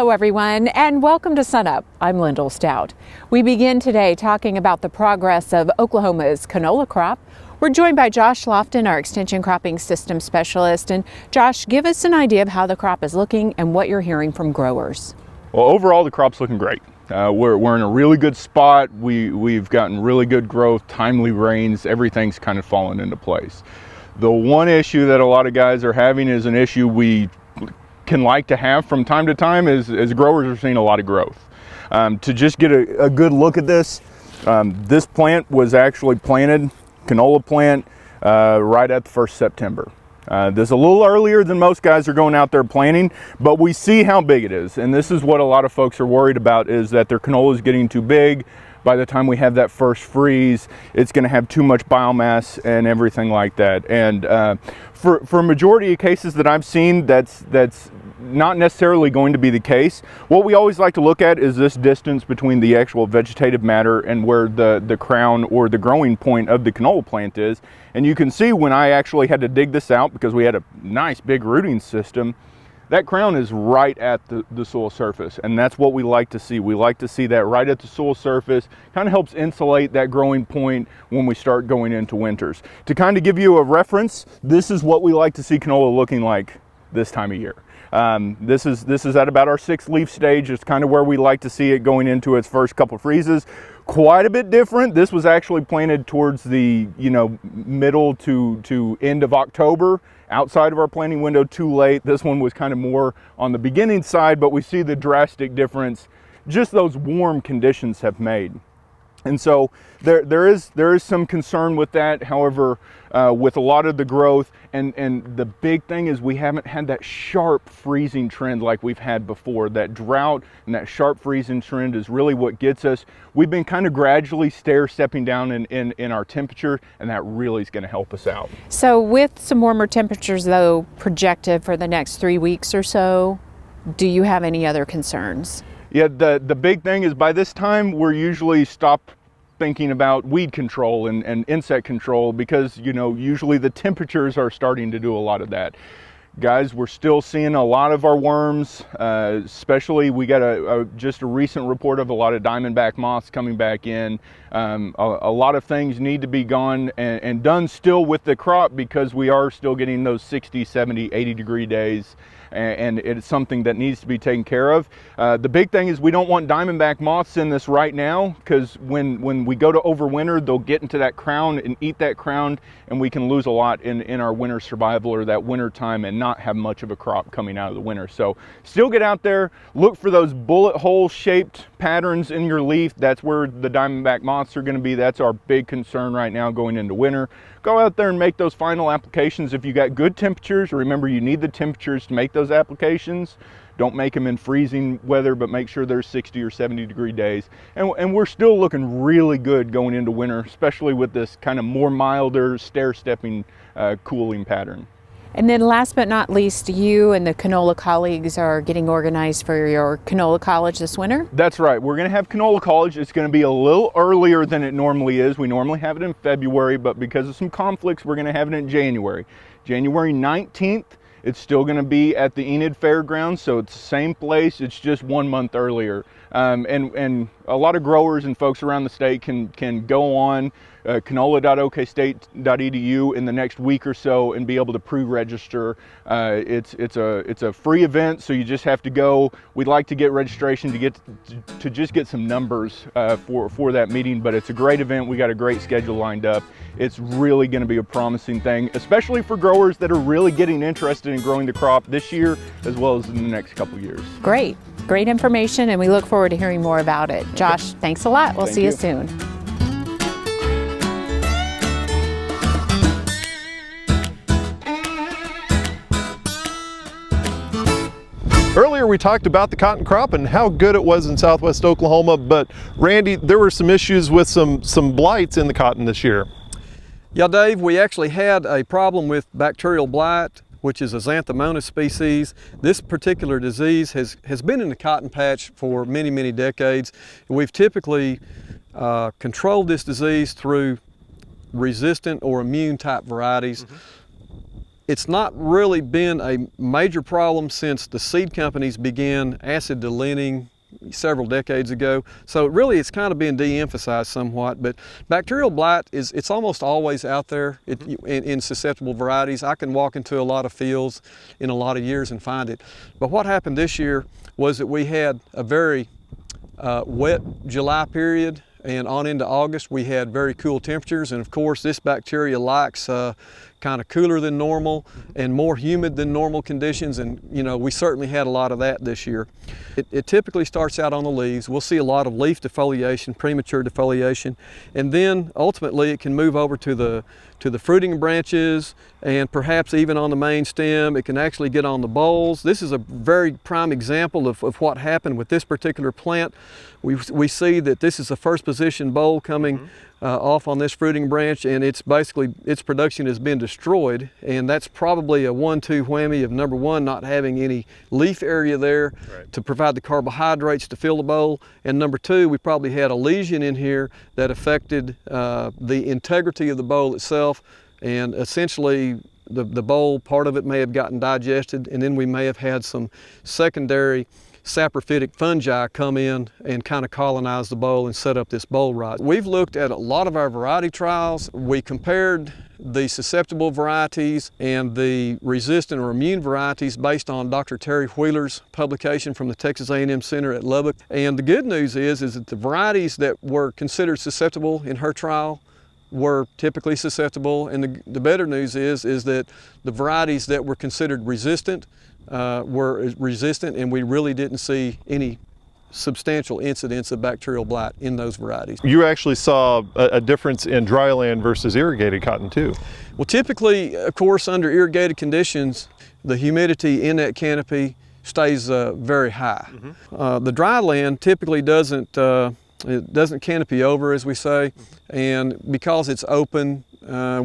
Hello everyone, and welcome to SUNUP. I'm Lyndall Stout. We begin today talking about the progress of Oklahoma's canola crop. We're joined by Josh Lofton, our Extension Cropping System Specialist. And Josh, give us an idea of how the crop is looking and what you're hearing from growers. Well, overall the crop's looking great. We're in a really good spot. We've gotten really good growth, timely rains, everything's kind of fallen into place. The one issue that a lot of guys are having is an issue we can like to have from time to time is growers are seeing a lot of growth. To just get a good look at this, this plant was actually planted, canola plant, right at the 1st September. This is a little earlier than most guys are going out there planting, but we see how big it is. And this is what a lot of folks are worried about, is that their canola is getting too big. By the time we have that first freeze, it's going to have too much biomass and everything like that. And for a majority of cases that I've seen, that's not necessarily going to be the case. What we always like to look at is this distance between the actual vegetative matter and where the crown or the growing point of the canola plant is. And you can see when I actually had to dig this out, because we had a nice big rooting system, that crown is right at the soil surface, and that's what we like to see. We like to see that right at the soil surface. Kind of helps insulate that growing point when we start going into winters. To kind of give you a reference, this is what we like to see canola looking like this time of year. This is at about our 6th leaf stage. It's kind of where we like to see it going into its first couple freezes. Quite a bit different. This was actually planted towards the middle to end of October, outside of our planting window, too late. This one was kind of more on the beginning side, but we see the drastic difference just those warm conditions have made. And so there is some concern with that. However, with a lot of the growth, and the big thing is we haven't had that sharp freezing trend like we've had before. That drought and that sharp freezing trend is really what gets us. We've been kind of gradually stepping down in our temperature, and that really is going to help us out. So with some warmer temperatures though projected for the next 3 weeks or so, do you have any other concerns? Yeah, the big thing is by this time we're usually stopped thinking about weed control and insect control, because usually the temperatures are starting to do a lot of that. Guys, we're still seeing a lot of our worms, especially we got just a recent report of a lot of diamondback moths coming back in. A lot of things need to be gone and done still with the crop, because we are still getting those 60, 70, 80 degree days. And it's something that needs to be taken care of. The big thing is we don't want diamondback moths in this right now, because when we go to overwinter, they'll get into that crown and eat that crown, and we can lose a lot in our winter survival or that winter time and not have much of a crop coming out of the winter. So still get out there, look for those bullet hole shaped patterns in your leaf. That's where the diamondback moths are going to be. That's our big concern right now going into winter. Go out there and make those final applications. If you got good temperatures, remember you need the temperatures to make those applications. Don't make them in freezing weather, but make sure there's 60 or 70 degree days. And we're still looking really good going into winter, especially with this kind of more milder stair-stepping cooling pattern. And then last but not least, you and the canola colleagues are getting organized for your canola college this winter? That's right. We're going to have canola college. It's going to be a little earlier than it normally is. We normally have it in February, but because of some conflicts, we're going to have it in January. January 19th. It's still going to be at the Enid Fairgrounds, so it's the same place. It's just 1 month earlier. And a lot of growers and folks around the state can go on canola.okstate.edu in the next week or so and be able to pre-register. It's a free event, so you just have to go. We'd like to get registration to just get some numbers for that meeting, but it's a great event. We got a great schedule lined up. It's really going to be a promising thing, especially for growers that are really getting interested in growing the crop this year as well as in the next couple years. Great information, and we look forward to hearing more about it. Josh, thanks a lot. We'll see you soon. Earlier we talked about the cotton crop and how good it was in southwest Oklahoma, but Randy, there were some issues with some blights in the cotton this year. Yeah, Dave, we actually had a problem with bacterial blight, which is a Xanthomonas species. This particular disease has been in the cotton patch for many, many decades. We've typically controlled this disease through resistant or immune type varieties. It's not really been a major problem since the seed companies began acid delineating several decades ago. So really it's kind of been de-emphasized somewhat, but bacterial blight it's almost always out there in susceptible varieties. I can walk into a lot of fields in a lot of years and find it. But what happened this year was that we had a very wet July period, and on into August we had very cool temperatures, and of course this bacteria likes kind of cooler than normal and more humid than normal conditions, and we certainly had a lot of that this year. It typically starts out on the leaves. We'll see a lot of leaf defoliation, premature defoliation, and then ultimately it can move over to the fruiting branches and perhaps even on the main stem. It can actually get on the bolls. This is a very prime example of what happened with this particular plant. We see that this is a first position boll coming off on this fruiting branch, and its production has been destroyed, and that's probably a 1-2 whammy of number one, not having any leaf area there to provide the carbohydrates to fill the bowl, and number two, we probably had a lesion in here that affected the integrity of the bowl itself, and essentially the bowl, part of it may have gotten digested, and then we may have had some secondary saprophytic fungi come in and kind of colonize the boll and set up this boll rot. We've looked at a lot of our variety trials. We compared the susceptible varieties and the resistant or immune varieties based on Dr. Terry Wheeler's publication from the Texas A&M Center at Lubbock. And the good news is that the varieties that were considered susceptible in her trial were typically susceptible, and the better news is that the varieties that were considered resistant were resistant, and we really didn't see any substantial incidence of bacterial blight in those varieties. You actually saw a difference in dryland versus irrigated cotton too. Well, typically, of course, under irrigated conditions, the humidity in that canopy stays very high. The dry land typically it doesn't canopy over, as we say, and because it's open,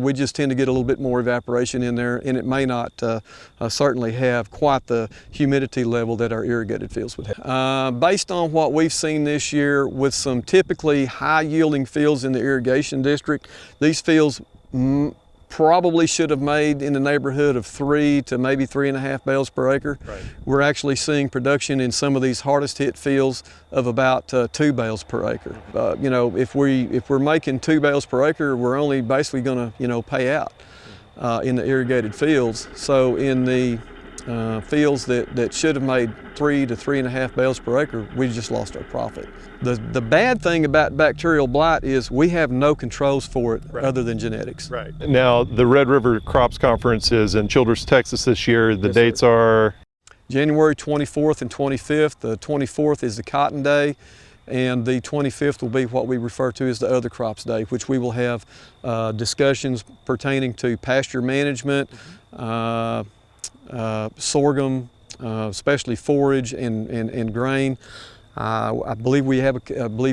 we just tend to get a little bit more evaporation in there, and it may not certainly have quite the humidity level that our irrigated fields would have. Based on what we've seen this year with some typically high yielding fields in the irrigation district, these fields probably should have made in the neighborhood of 3 to maybe 3.5 bales per acre. Right. We're actually seeing production in some of these hardest hit fields of about 2 bales per acre. If we're making 2 bales per acre, we're only basically going to pay out in the irrigated fields. So in the fields that should have made 3 to 3.5 bales per acre, we just lost our profit. The bad thing about bacterial blight is we have no controls for it other than genetics. Right. Now, the Red River Crops Conference is in Childress, Texas this year. The dates are? January 24th and 25th. The 24th is the Cotton Day, and the 25th will be what we refer to as the Other Crops Day, which we will have discussions pertaining to pasture management, sorghum, especially forage and grain. I believe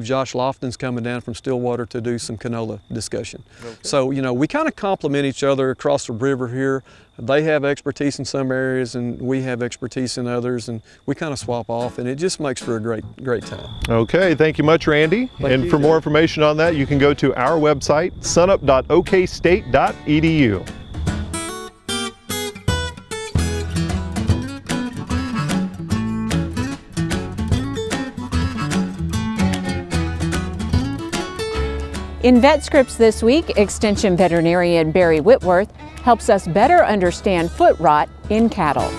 Josh Lofton's coming down from Stillwater to do some canola discussion. Okay. So, we kind of complement each other across the river here. They have expertise in some areas and we have expertise in others, and we kind of swap off, and it just makes for a great time. Okay, thank you much, Randy. And for more information on that, you can go to our website, sunup.okstate.edu. In Vet Scripts this week, Extension veterinarian Barry Whitworth helps us better understand foot rot in cattle.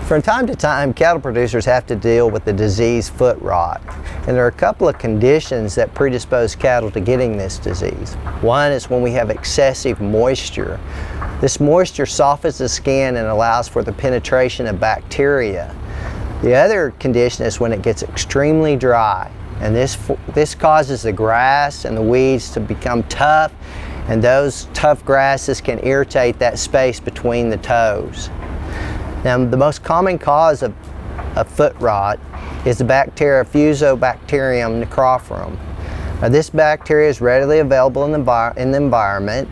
From time to time, cattle producers have to deal with the disease foot rot. And there are a couple of conditions that predispose cattle to getting this disease. One is when we have excessive moisture. This moisture softens the skin and allows for the penetration of bacteria. The other condition is when it gets extremely dry. And this causes the grass and the weeds to become tough, and those tough grasses can irritate that space between the toes. Now, the most common cause of foot rot is the bacteria Fusobacterium necrophorum. Now, this bacteria is readily available in the environment.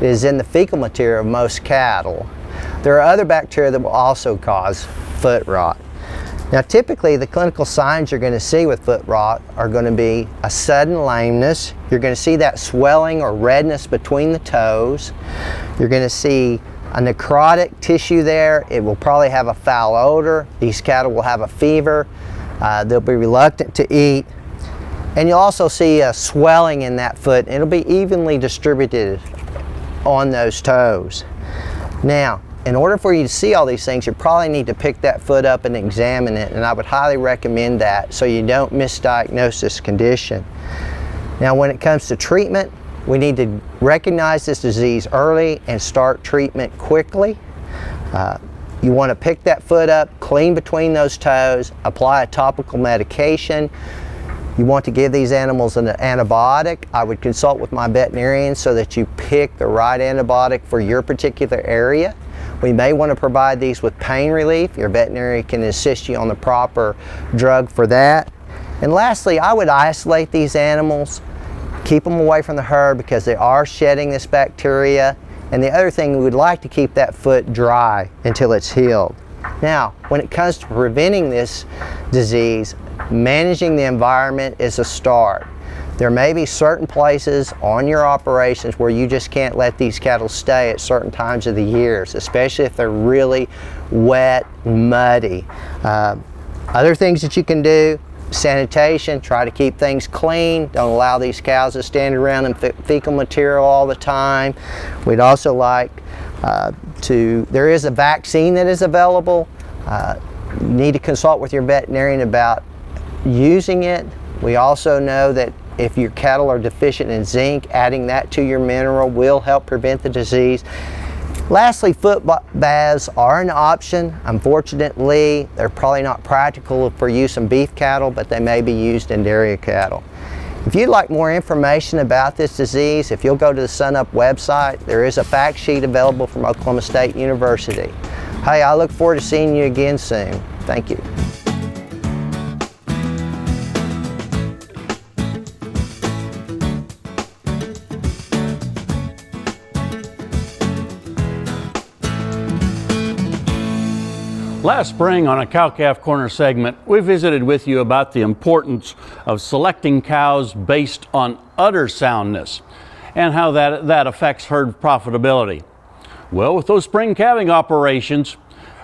It is in the fecal material of most cattle. There are other bacteria that will also cause foot rot. Now, typically the clinical signs you're going to see with foot rot are going to be a sudden lameness. You're going to see that swelling or redness between the toes. You're going to see a necrotic tissue there. It will probably have a foul odor. These cattle will have a fever. They'll be reluctant to eat. And you'll also see a swelling in that foot. It'll be evenly distributed on those toes. Now, in order for you to see all these things, you probably need to pick that foot up and examine it, and I would highly recommend that so you don't misdiagnose this condition. Now, when it comes to treatment, we need to recognize this disease early and start treatment quickly. You want to pick that foot up, clean between those toes, apply a topical medication. You want to give these animals an antibiotic. I would consult with my veterinarian so that you pick the right antibiotic for your particular area. We may want to provide these with pain relief. Your veterinarian can assist you on the proper drug for that. And lastly, I would isolate these animals, keep them away from the herd because they are shedding this bacteria. And the other thing, we would like to keep that foot dry until it's healed. Now, when it comes to preventing this disease, managing the environment is a start. There may be certain places on your operations where you just can't let these cattle stay at certain times of the years, especially if they're really wet, muddy. Other things that you can do: sanitation, try to keep things clean. Don't allow these cows to stand around in fecal material all the time. We'd also like there is a vaccine that is available. You need to consult with your veterinarian about using it. We also know that if your cattle are deficient in zinc, adding that to your mineral will help prevent the disease. Lastly, foot baths are an option. Unfortunately, they're probably not practical for use in beef cattle, but they may be used in dairy cattle. If you'd like more information about this disease, if you'll go to the SUNUP website, there is a fact sheet available from Oklahoma State University. Hey, I look forward to seeing you again soon. Thank you. Last spring on a CowCalf Corner segment, we visited with you about the importance of selecting cows based on udder soundness and how that affects herd profitability. Well, with those spring calving operations,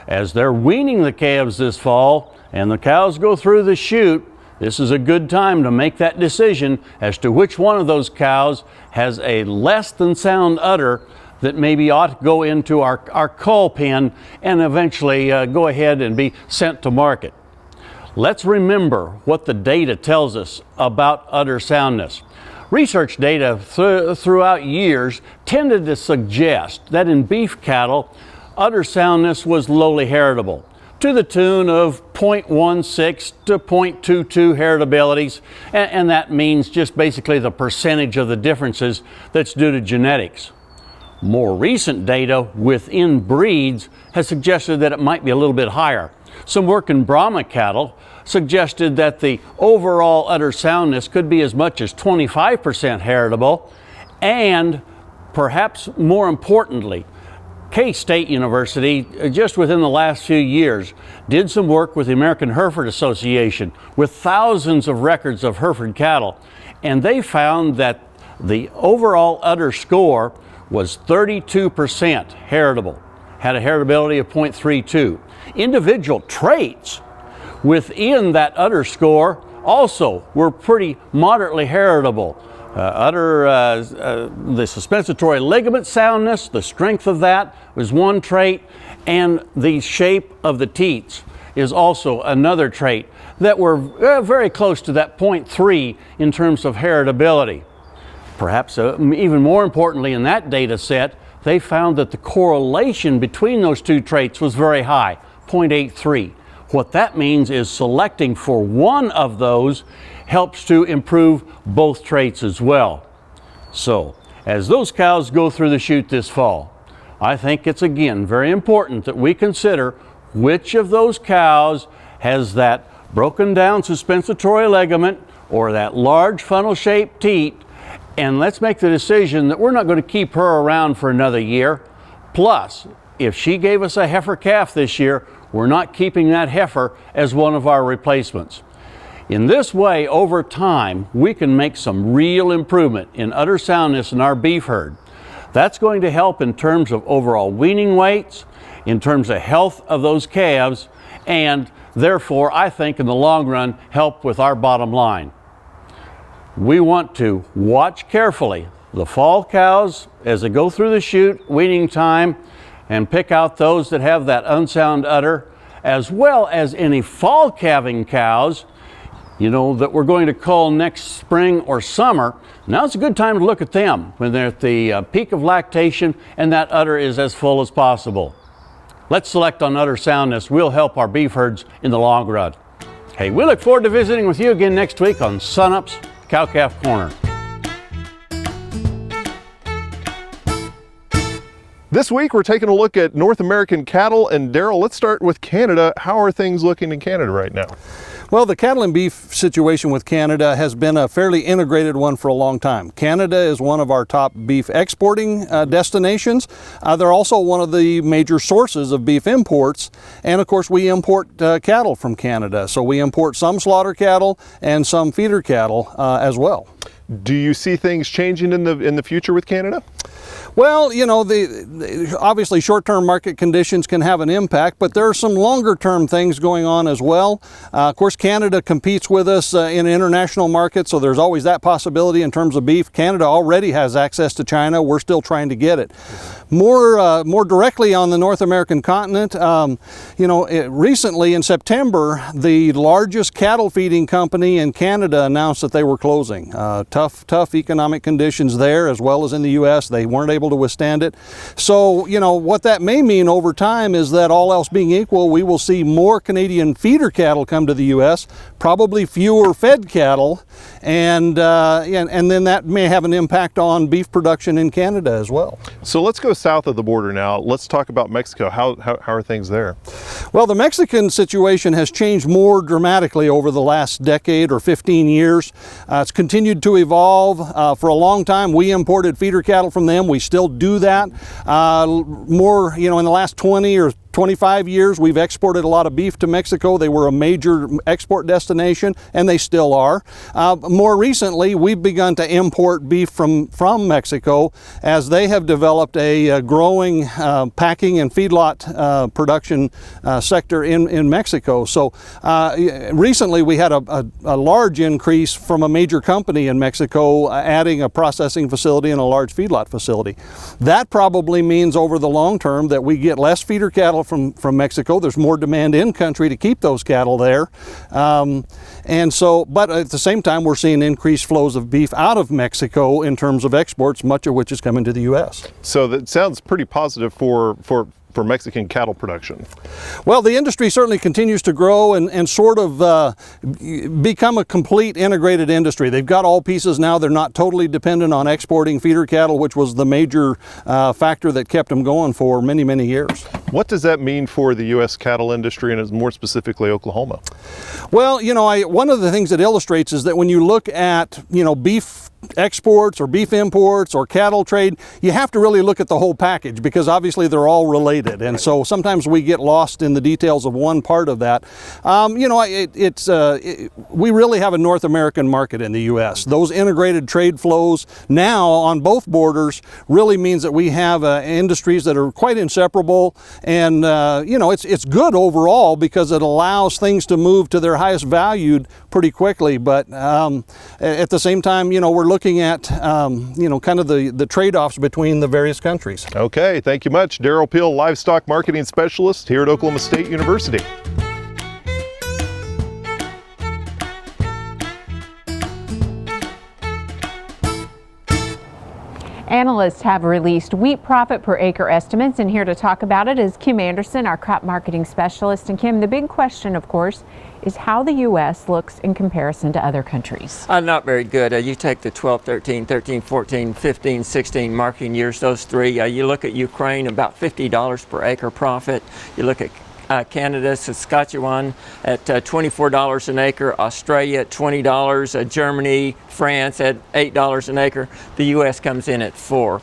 as they're weaning the calves this fall and the cows go through the chute, this is a good time to make that decision as to which one of those cows has a less than sound udder that maybe ought to go into our cull pen and eventually go ahead and be sent to market. Let's remember what the data tells us about udder soundness. Research data throughout years tended to suggest that in beef cattle, udder soundness was lowly heritable, to the tune of 0.16 to 0.22 heritabilities, and that means just basically the percentage of the differences that's due to genetics. More recent data within breeds has suggested that it might be a little bit higher. Some work in Brahma cattle suggested that the overall udder soundness could be as much as 25% heritable, and perhaps more importantly, K-State University, just within the last few years, did some work with the American Hereford Association with thousands of records of Hereford cattle, and they found that the overall udder score was 32% heritable, had a heritability of 0.32. Individual traits within that udder score also were pretty moderately heritable. The suspensory ligament soundness, the strength of that was one trait, and the shape of the teats is also another trait that were very close to that 0.3 in terms of heritability. Perhaps even more importantly in that data set, they found that the correlation between those two traits was very high, 0.83. What that means is selecting for one of those helps to improve both traits as well. So, as those cows go through the chute this fall, I think it's again very important that we consider which of those cows has that broken down suspensory ligament or that large funnel-shaped teat, and let's make the decision that we're not going to keep her around for another year. Plus, if she gave us a heifer calf this year, we're not keeping that heifer as one of our replacements. In this way, over time, we can make some real improvement in udder soundness in our beef herd. That's going to help in terms of overall weaning weights, in terms of health of those calves, and therefore, I think in the long run, help with our bottom line. We want to watch carefully the fall cows as they go through the chute, weaning time, and pick out those that have that unsound udder, as well as any fall calving cows, you know, that we're going to cull next spring or summer. Now's a good time to look at them when they're at the peak of lactation and that udder is as full as possible. Let's select on udder soundness. We'll help our beef herds in the long run. Hey, we look forward to visiting with you again next week on SUNUP's CowCalf Corner. This week we're taking a look at North American cattle, and Daryl, let's start with Canada. How are things looking in Canada right now? Well, the cattle and beef situation with Canada has been a fairly integrated one for a long time. Canada is one of our top beef exporting destinations. They're also one of the major sources of beef imports. And of course, we import cattle from Canada. So we import some slaughter cattle and some feeder cattle as well. Do you see things changing in the future with Canada? Well, you know, obviously short-term market conditions can have an impact, but there are some longer-term things going on as well. Of course, Canada competes with us in international markets, so there's always that possibility in terms of beef. Canada already has access to China. We're still trying to get it. More directly on the North American continent, you know, recently in September, the largest cattle feeding company in Canada announced that they were closing. Tough economic conditions there, as well as in the U.S. They weren't able to withstand it. So, you know, what that may mean over time is that all else being equal, we will see more Canadian feeder cattle come to the U.S., probably fewer fed cattle, and then that may have an impact on beef production in Canada as well. So let's go south of the border now. Let's talk about Mexico. How are things there? Well, the Mexican situation has changed more dramatically over the last decade or 15 years. It's continued to evolve. For a long time, we imported feeder cattle from them. We still do that. More, you know, in the last 20 or 25 years, we've exported a lot of beef to Mexico. They were a major export destination, and they still are. More recently, we've begun to import beef from Mexico as they have developed a growing packing and feedlot production sector in Mexico. So recently, we had a large increase from a major company in Mexico adding a processing facility and a large feedlot facility. That probably means over the long term that we get less feeder cattle from Mexico. There's more demand in country to keep those cattle there. And so, but at the same time, we're seeing increased flows of beef out of Mexico in terms of exports, much of which is coming to the U.S. So that sounds pretty positive for Mexican cattle production. Well, the industry certainly continues to grow and sort of become a complete integrated industry. They've got all pieces now. They're not totally dependent on exporting feeder cattle, which was the major factor that kept them going for many, many years. What does that mean for the U.S. cattle industry and more specifically Oklahoma? Well, you know, one of the things that illustrates is that when you look at, you know, beef exports or beef imports or cattle trade, you have to really look at the whole package because obviously they're all related. And so sometimes we get lost in the details of one part of that. You know, we really have a North American market in the U.S. Those integrated trade flows now on both borders really means that we have industries that are quite inseparable. And, you know, it's good overall because it allows things to move to their highest valued pretty quickly. But at the same time, you know, we're looking at, you know, kind of the trade-offs between the various countries. Okay, thank you much. Daryl Peel, Livestock Marketing Specialist here at Oklahoma State University. Analysts have released wheat profit per acre estimates, and here to talk about it is Kim Anderson, our crop marketing specialist. And Kim, the big question, of course, is how the U.S. looks in comparison to other countries. Not very good. You take the 12, 13, 13, 14, 15, 16 marketing years, those three. You look at Ukraine, about $50 per acre profit. You look at Canada, Saskatchewan at $24 an acre, Australia at $20, Germany, France at $8 an acre. The U.S. comes in at $4.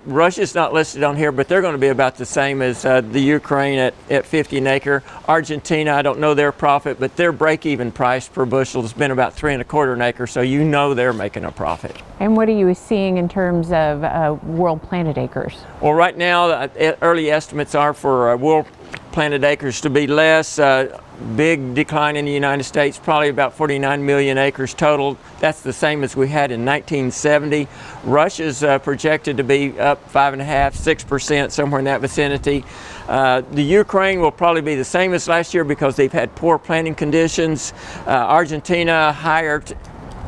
Russia's not listed on here, but they're going to be about the same as the Ukraine at 50 an acre. Argentina, I don't know their profit, but their break-even price per bushel has been about 3 1/4 an acre, so you know they're making a profit. And what are you seeing in terms of world planted acres? Well, right now, early estimates are for world planted acres to be less. Big decline in the United States, probably about 49 million acres total. That's the same as we had in 1970. Russia's projected to be up 5.5%, 6%, somewhere in that vicinity. The Ukraine will probably be the same as last year because they've had poor planting conditions. Argentina higher,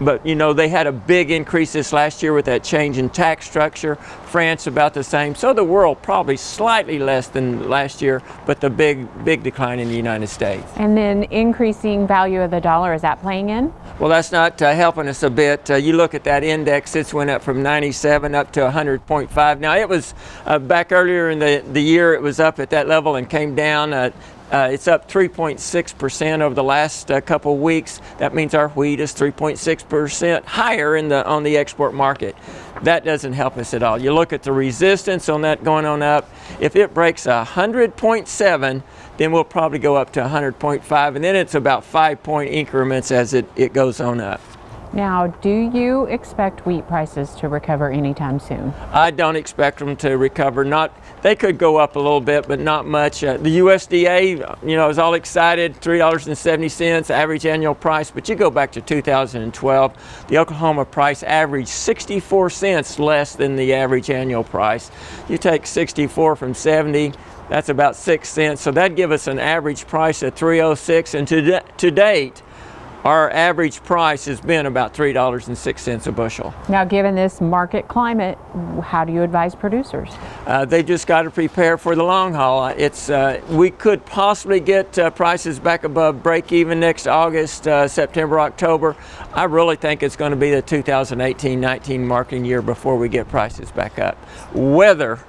but you know, they had a big increase this last year with that change in tax structure. France about the same. So the world probably slightly less than last year, but the big decline in the United States. And then increasing value of the dollar, is that playing in? Well, that's not helping us a bit. You look at that index, it's went up from 97 up to 100.5. Now it was back earlier in the year, it was up at that level and came down. It's up 3.6% over the last couple of weeks. That means our wheat is 3.6% higher on the export market. That doesn't help us at all. You look at the resistance on that going on up. If it breaks 100.7, then we'll probably go up to 100.5, and then it's about 5-point increments as it goes on up. Now, do you expect wheat prices to recover anytime soon? I don't expect them to recover. They could go up a little bit, but not much. The USDA, you know, is all excited, $3.70 average annual price, but you go back to 2012, the Oklahoma price averaged 64 cents less than the average annual price. You take 64 from 70, that's about 6 cents, so that'd give us an average price of $3.06, and to date, our average price has been about $3.06 a bushel. Now, given this market climate, how do you advise producers? They just got to prepare for the long haul. We could possibly get prices back above break even next August, September, October. I really think it's going to be the 2018-19 marketing year before we get prices back up. Weather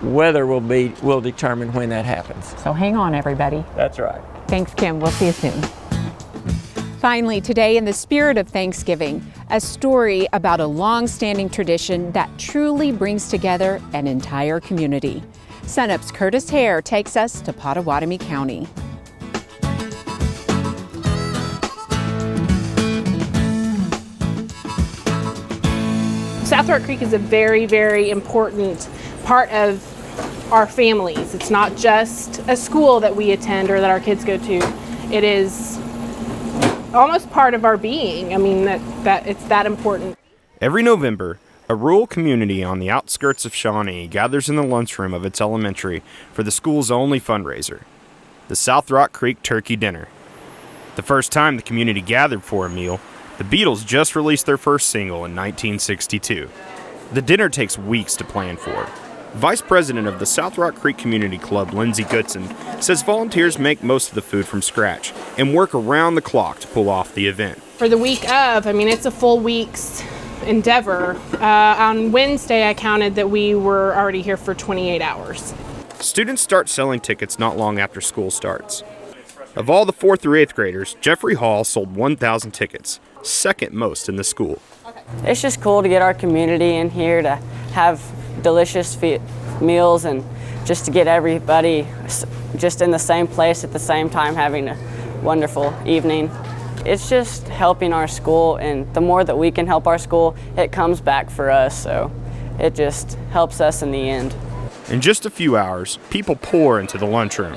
will determine when that happens. So hang on, everybody. That's right. Thanks, Kim. We'll see you soon. Finally, today, in the spirit of Thanksgiving, a story about a long-standing tradition that truly brings together an entire community. SUNUP's Curtis Hare takes us to Pottawatomie County. South Rock Creek is a very, very important part of our families. It's not just a school that we attend or that our kids go to. It is almost part of our being. I mean, that it's that important. Every November, a rural community on the outskirts of Shawnee gathers in the lunchroom of its elementary for the school's only fundraiser, the South Rock Creek Turkey Dinner. The first time the community gathered for a meal, the Beatles just released their first single in 1962. The dinner takes weeks to plan for. Vice President of the South Rock Creek Community Club, Lindsay Goodson, says volunteers make most of the food from scratch and work around the clock to pull off the event. For the week of, I mean, it's a full week's endeavor. On Wednesday, I counted that we were already here for 28 hours. Students start selling tickets not long after school starts. Of all the 4th through 8th graders, Jeffrey Hall sold 1,000 tickets, second most in the school. It's just cool to get our community in here to have delicious meals and just to get everybody just in the same place at the same time having a wonderful evening. It's just helping our school, and the more that we can help our school, it comes back for us, so it just helps us in the end. In just a few hours, people pour into the lunchroom.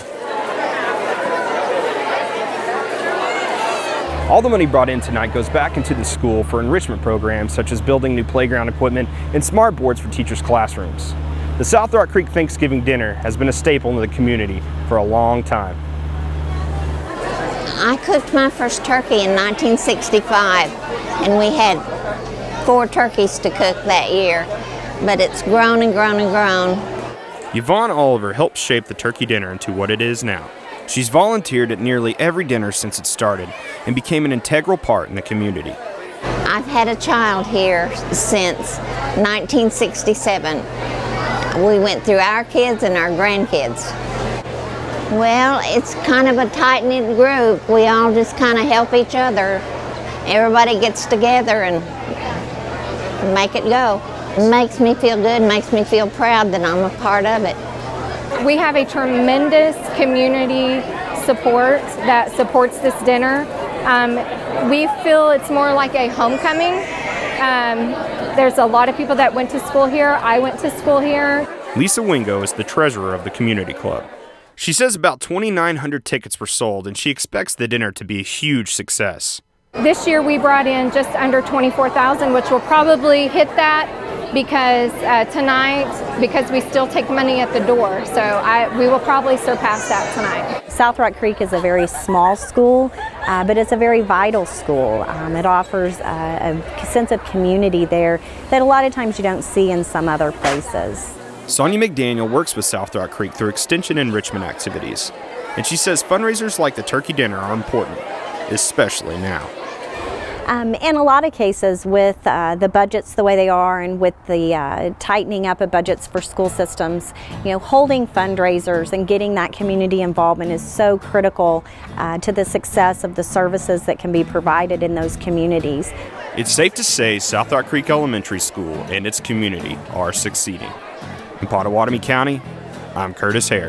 All the money brought in tonight goes back into the school for enrichment programs such as building new playground equipment and smart boards for teachers' classrooms. The South Rock Creek Thanksgiving dinner has been a staple in the community for a long time. I cooked my first turkey in 1965, and we had 4 turkeys to cook that year, but it's grown and grown and grown. Yvonne Oliver helped shape the turkey dinner into what it is now. She's volunteered at nearly every dinner since it started and became an integral part in the community. I've had a child here since 1967. We went through our kids and our grandkids. Well, it's kind of a tight-knit group. We all just kind of help each other. Everybody gets together and make it go. It makes me feel good, makes me feel proud that I'm a part of it. We have a tremendous community support that supports this dinner. We feel it's more like a homecoming. There's a lot of people that went to school here. I went to school here. Lisa Wingo is the treasurer of the community club. She says about 2,900 tickets were sold, and she expects the dinner to be a huge success. This year we brought in just under 24,000, which will probably hit that because tonight, because we still take money at the door, so we will probably surpass that tonight. South Rock Creek is a very small school, but it's a very vital school. It offers a sense of community there that a lot of times you don't see in some other places. Sonia McDaniel works with South Rock Creek through extension enrichment activities, and she says fundraisers like the turkey dinner are important, especially now. In a lot of cases, with the budgets the way they are and with the tightening up of budgets for school systems, holding fundraisers and getting that community involvement is so critical to the success of the services that can be provided in those communities. It's safe to say South Rock Creek Elementary School and its community are succeeding. In Pottawatomie County, I'm Curtis Hare.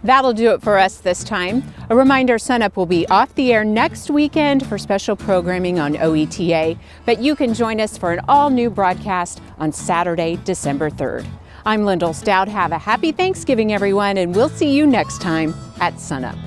That'll do it for us this time. A reminder, SUNUP will be off the air next weekend for special programming on OETA, but you can join us for an all-new broadcast on Saturday, December 3rd. I'm Lyndall Stout. Have a happy Thanksgiving, everyone, and we'll see you next time at SUNUP.